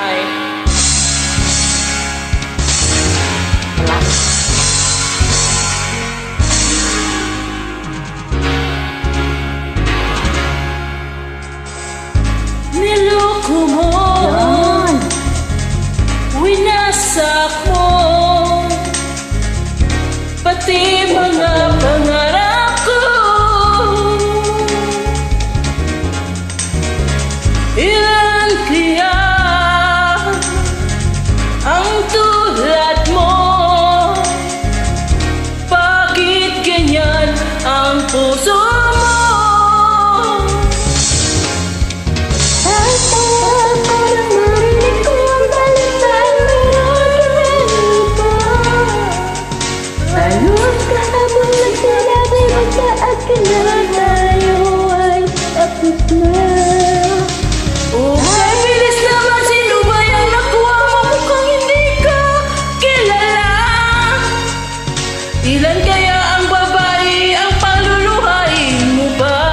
Ay. Niloko mo, winasak mo pati mga pangarap ko. Ilan kaya ang tulad mo? Bakit ganyan ang puso mo? Okay, bilis naman, sino ba yung nakuha mo? Mukhang hindi ka kilala. Ilan kaya ang babae ang paluluhain mo ba?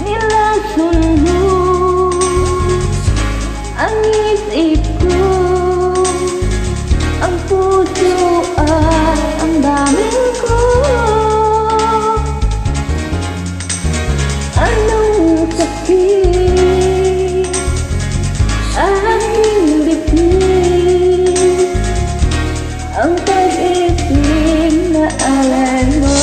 Nilasunod ang isip ko, ang puso at ang daming ko. Anong sakit aking dibdib, ang pag-ibig na alay mo.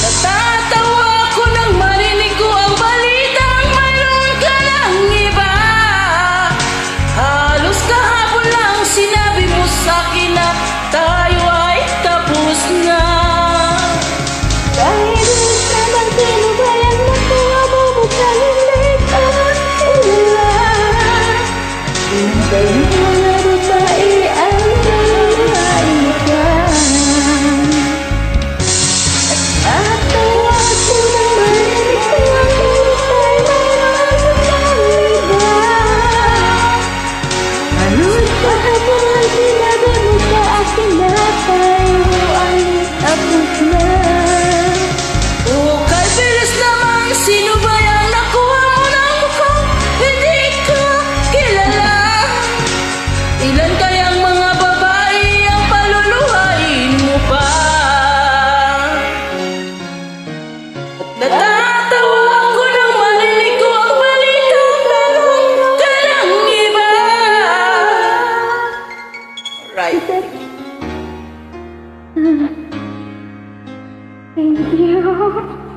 Natatawa ako nang marinig ko ang balitang mayroon ka ng iba. Halos kahapon lang sinabi mo sa'kin na tayo ay tapos na. Kahit bilis naman, sino ba yan nakuha mo? Mukhang hindi ka kilala. Hintay ng mga babae ang nalalahain mo ka. At tawa ko nang marinig ko ang hintay mayroon ka ng iba. Halos kahapon lang sinabi mo sa akin na tayo ay tapos na. Okay, bilis naman, sino ba yung nakuha mo na mukhang hindi ka kilala? Ilan kayang mga babae ang paluluhain mo pa? At natatawa ako nang marinig ko ang balitang meron ka ng iba. Right. Thank you.